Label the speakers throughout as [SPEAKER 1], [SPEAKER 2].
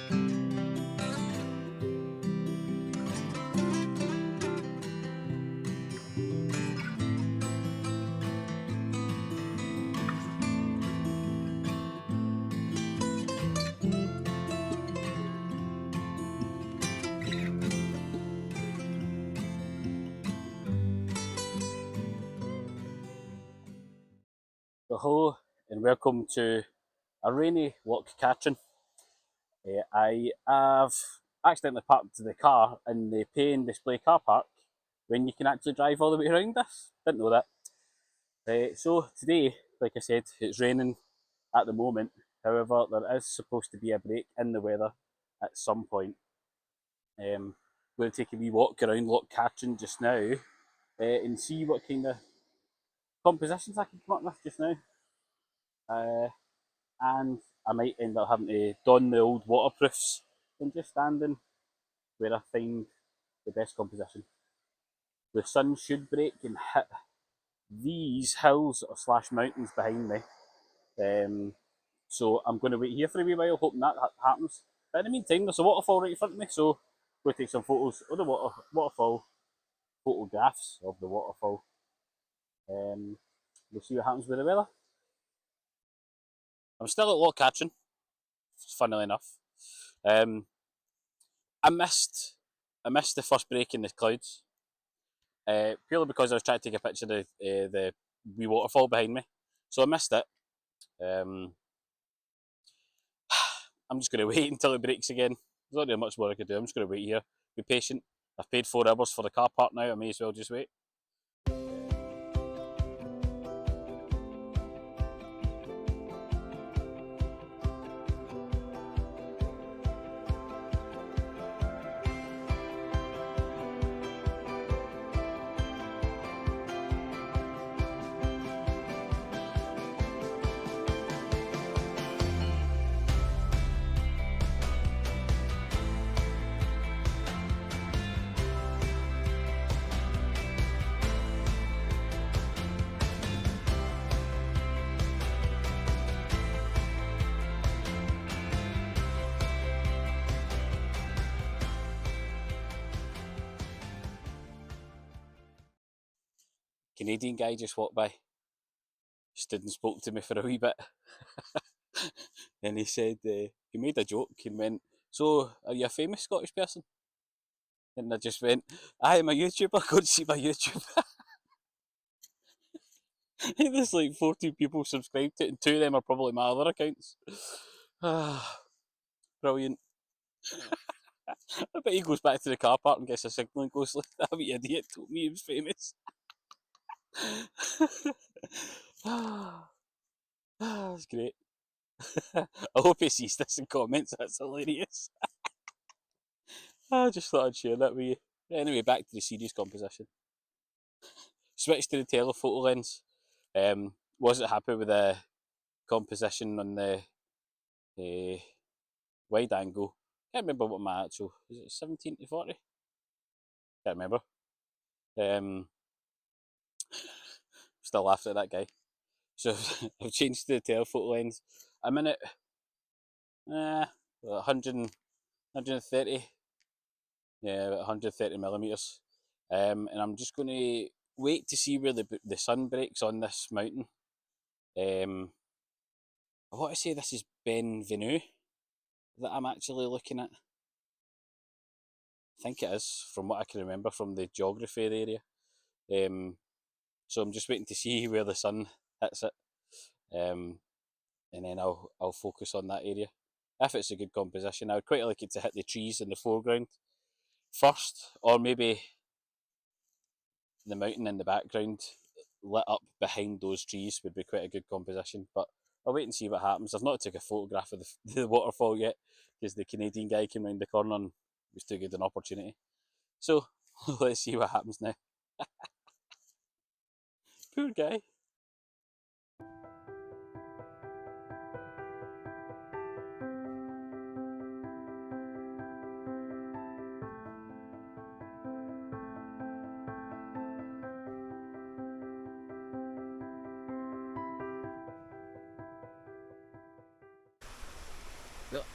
[SPEAKER 1] So hello and welcome to a rainy Loch Katrine. I have accidentally parked the car in the pay and display car park when you can actually drive all the way around this. Didn't know that. So today, like I said, it's raining at the moment. However, there is supposed to be a break in the weather at some point. We're going to take a wee walk around Loch Katrine just now and see what kind of compositions I can come up with just now. And I might end up having to don the old waterproofs and just standing where I find the best composition. The sun should break and hit these hills or slash mountains behind me. So I'm going to wait here for a wee while, hoping that happens. But in the meantime, there's a waterfall right in front of me, so we'll take some photos of the waterfall, photographs of the waterfall. We'll see what happens with the weather. I'm still at Loch Katrine, funnily enough. I missed the first break in the clouds, purely because I was trying to take a picture of the wee waterfall behind me, so I missed it. I'm just going to wait until it breaks again. There's not really much more I could do. I'm just going to wait here, be patient. I've paid 4 hours for the car park now. I may as well just wait. Canadian guy just walked by, stood and spoke to me for a wee bit. And he said, he made a joke and went, "So, are you a famous Scottish person?" And I just went, "I am a YouTuber, go and see my YouTube." There's like 14 people subscribed to it, and 2 of them are probably my other accounts. Brilliant. I bet he goes back to the car park and gets a signal and goes, like, "That wee idiot told me he was famous." That's great. I hope he sees this and comments. That's hilarious. I just thought I'd share that with you. Anyway, back to the serious composition. Switched to the telephoto lens. Wasn't happy with the composition on the wide angle. Can't remember what my actual, is it 17 to 40? Can't remember. Still laughing at that guy. So I've changed to the telephoto lens. I'm in it 100, 130, yeah, about 130 millimeters. And I'm just going to wait to see where the sun breaks on this mountain. I want to say this is Ben Venue that I'm actually looking at. I think it is, from what I can remember from the geography of the area. So I'm just waiting to see where the sun hits it, and then I'll focus on that area. If it's a good composition, I would quite like it to hit the trees in the foreground first, or maybe the mountain in the background lit up behind those trees would be quite a good composition. But I'll wait and see what happens. I've not took a photograph of the waterfall yet because the Canadian guy came round the corner and it was too good an opportunity. So let's see what happens now. Poor guy.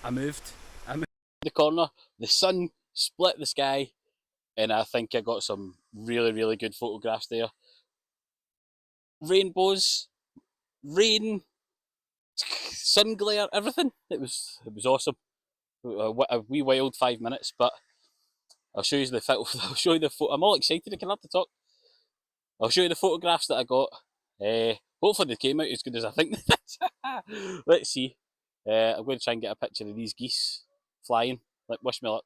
[SPEAKER 1] I moved. the corner, the sun split the sky, and I think I got some really, really good photographs there. Rainbows, rain, sun glare, everything. It was awesome. A wee wild 5 minutes, but I'll show you the I'll show you the photo. I'm all excited. I can have to talk. I'll show you the photographs that I got. Hopefully they came out as good as I think. Let's see. I'm going to try and get a picture of these geese flying. Wish me luck.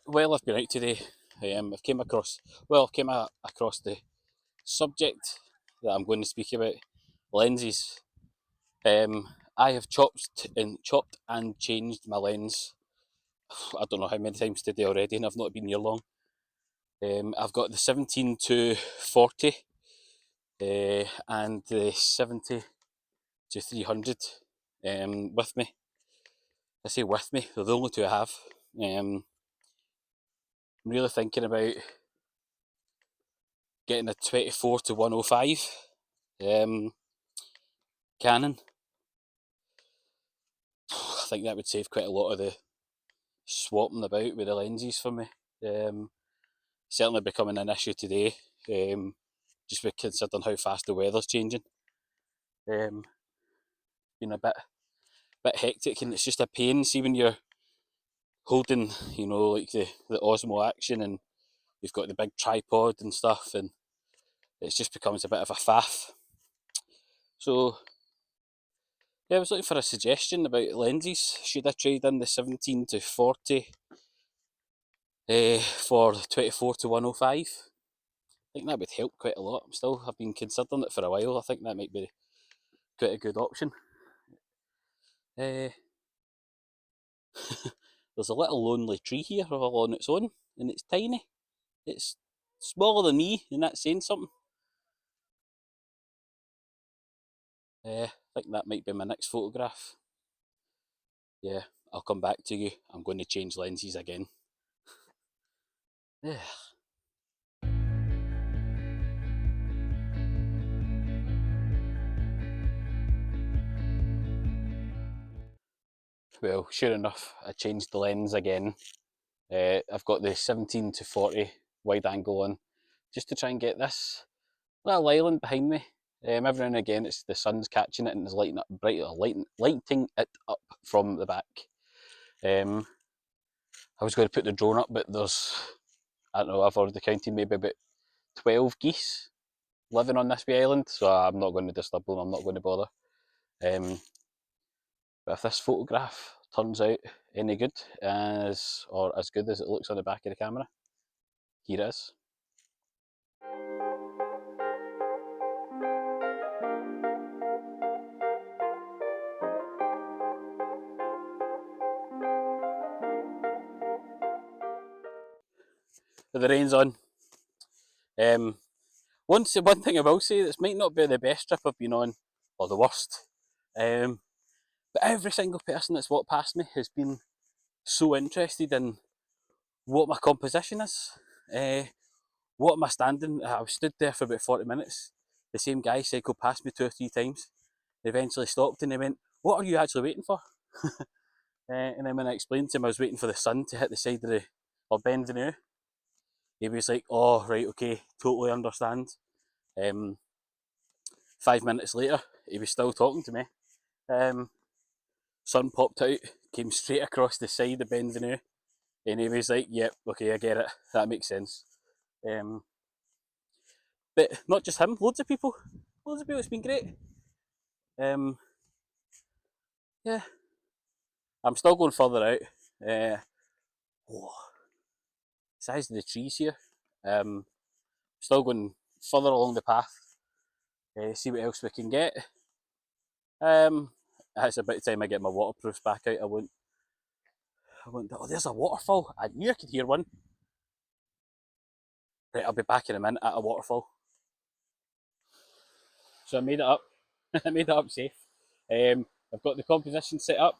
[SPEAKER 1] Well, I've been out today. I've came across the subject that I'm going to speak about, lenses. I have chopped and changed my lens. I don't know how many times today already, and I've not been here long. I've got the 17 to 40 and the 70 to 300 with me. I say with me, they're the only two I have. I'm really thinking about getting a 24 to 105 Canon. I think that would save quite a lot of the swapping about with the lenses for me. Certainly becoming an issue today, just with considering how fast the weather's changing. Been a bit hectic, and it's just a pain. See when you're holding, like the Osmo Action, and you've got the big tripod and stuff, and it just becomes a bit of a faff. So yeah, I was looking for a suggestion about lenses. Should I trade in the 17 to 40 for 24 to 105? I think that would help quite a lot. I've been considering it for a while. I think that might be quite a good option. Uh, there's a little lonely tree here all on its own, and it's tiny. It's smaller than me, and that's saying something. I think that might be my next photograph. Yeah, I'll come back to you. I'm going to change lenses again. Yeah. Well, sure enough, I changed the lens again. I've got the 17 to 40 wide angle on, just to try and get this little island behind me. Every now and again, it's the sun's catching it and it's lighting it up from the back. I was going to put the drone up, but I don't know, I've already counted maybe about 12 geese living on this wee island, so I'm not going to disturb them. I'm not going to bother. But if this photograph turns out any good, or as good as it looks on the back of the camera, here it is. The rain's on. One thing I will say, this might not be the best trip I've been on, or the worst, but every single person that's walked past me has been so interested in what my composition is. What am I standing? I was stood there for about 40 minutes. The same guy cycled past me 2 or 3 times. He eventually stopped and he went, "What are you actually waiting for?" And then when I explained to him I was waiting for the sun to hit the side of Ben Venue, he was like, "Oh, right, okay, totally understand." 5 minutes later, he was still talking to me. Sun popped out, came straight across the side of Ben Venue, and he was like, "Yep, okay, I get it. That makes sense." But not just him, loads of people. Loads of people, it's been great. Yeah, I'm still going further out. Oh, size of the trees here. Still going further along the path. See what else we can get. it's about time I get my waterproofs back out. Oh, there's a waterfall. I knew I could hear one. Right, I'll be back in a minute at a waterfall. So I made it up. I made it up safe. I've got the composition set up.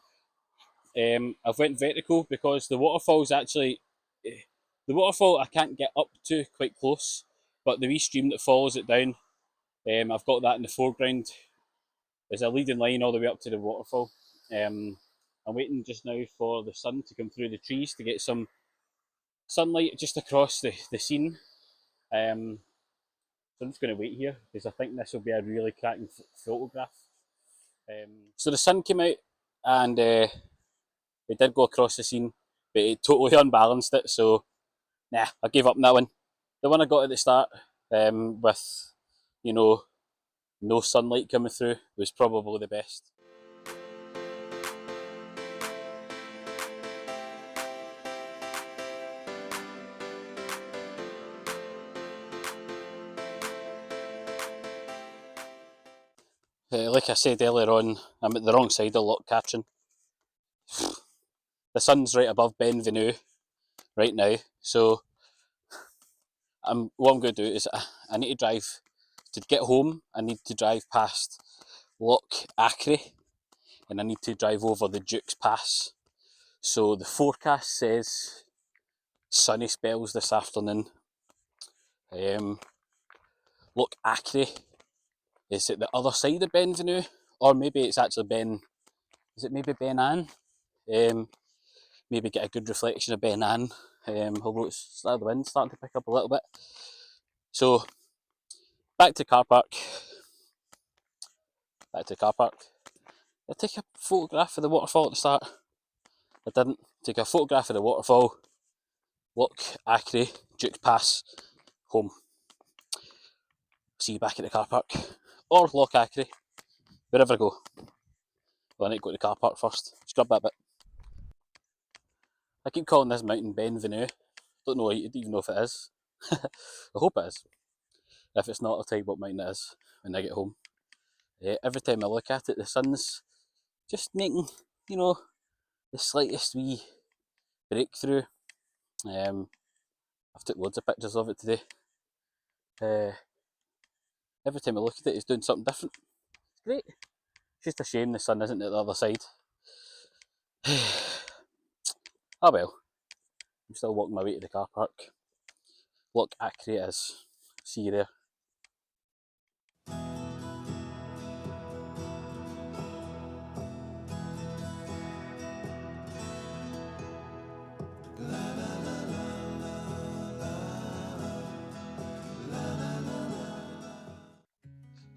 [SPEAKER 1] I've went vertical because the waterfall's actually the waterfall I can't get up to quite close, but the wee stream that follows it down, I've got that in the foreground. There's a leading line all the way up to the waterfall. I'm waiting just now for the sun to come through the trees to get some sunlight just across the scene. So I'm just going to wait here because I think this will be a really cracking photograph. So the sun came out and it did go across the scene, but it totally unbalanced it. So nah, I gave up on that one. The one I got at the start, with you know no sunlight coming through, was probably the best. Like I said earlier on, I'm at the wrong side of Loch Katrine. The sun's right above Ben Venue right now, so what I'm going to do is I need to drive to get home. I need to drive past Loch Katrine, and I need to drive over the Duke's Pass. So the forecast says sunny spells this afternoon. Loch Katrine is at the other side of Ben Venue, or maybe it's actually Ben. Is it maybe Ben Ann? Maybe get a good reflection of Ben Ann. Although it's the wind starting to pick up a little bit. So back to car park. Back to the car park. I take a photograph of the waterfall at the start. I didn't. Take a photograph of the waterfall. Loch Katrine, Duke's Pass, home. See you back at the car park. Or Loch Katrine, wherever I go. Well, I need to go to the car park first. Scrub that bit. I keep calling this mountain Ben Venue. Don't know even know if it is. I hope it is. If it's not, I'll tell you what mountain it is when I get home. Every time I look at it, the sun's just making, the slightest wee breakthrough. I've took loads of pictures of it today. Every time I look at it, it's doing something different. It's great. It's just a shame the sun isn't at the other side. Oh well. I'm still walking my way to the car park. Loch Katrine it is. See you there.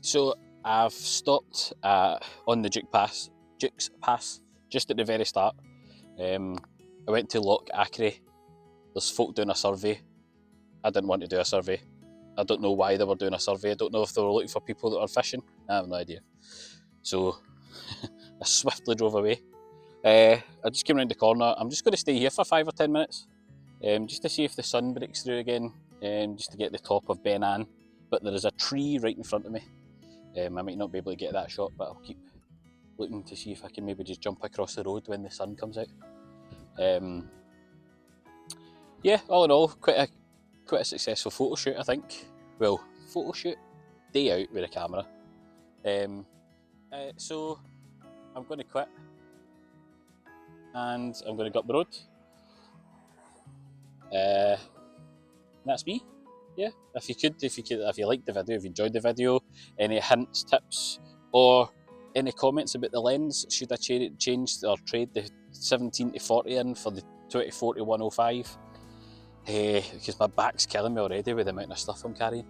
[SPEAKER 1] So I've stopped on the Duke's Pass, just at the very start. I went to Loch Katrine. There's folk doing a survey. I didn't want to do a survey. I don't know why they were doing a survey. I don't know if they were looking for people that were fishing. I have no idea. So I swiftly drove away. I just came around the corner. I'm just going to stay here for 5 or 10 minutes, just to see if the sun breaks through again, just to get the top of Ben Ann. But there is a tree right in front of me. I might not be able to get that shot, but I'll keep looking to see if I can maybe just jump across the road when the sun comes out. Yeah, all in all, quite a successful photo shoot, I think. Well, photo shoot, day out with a camera. So I'm going to quit, and I'm going to go up the road. That's me. Yeah, if you liked the video, if you enjoyed the video, any hints, tips, or any comments about the lens, should I change or trade the 17 to 40 in for the 24 to 105? Because my back's killing me already with the amount of stuff I'm carrying.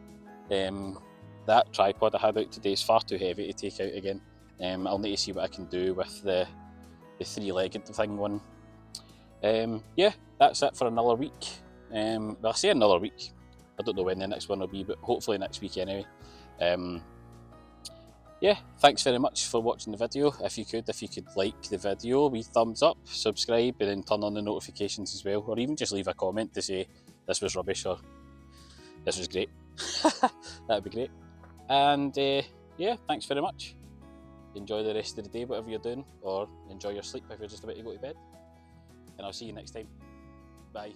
[SPEAKER 1] That tripod I had out today is far too heavy to take out again. I'll need to see what I can do with the three-legged thing one. Yeah, that's it for another week. Well, I say another week. I don't know when the next one will be, but hopefully next week anyway. Yeah, thanks very much for watching the video. If you could like the video, wee thumbs up, subscribe, and then turn on the notifications as well, or even just leave a comment to say this was rubbish or this was great. That'd be great. And yeah, thanks very much. enjoy the rest of the day, whatever you're doing, or enjoy your sleep if you're just about to go to bed. And I'll see you next time. Bye.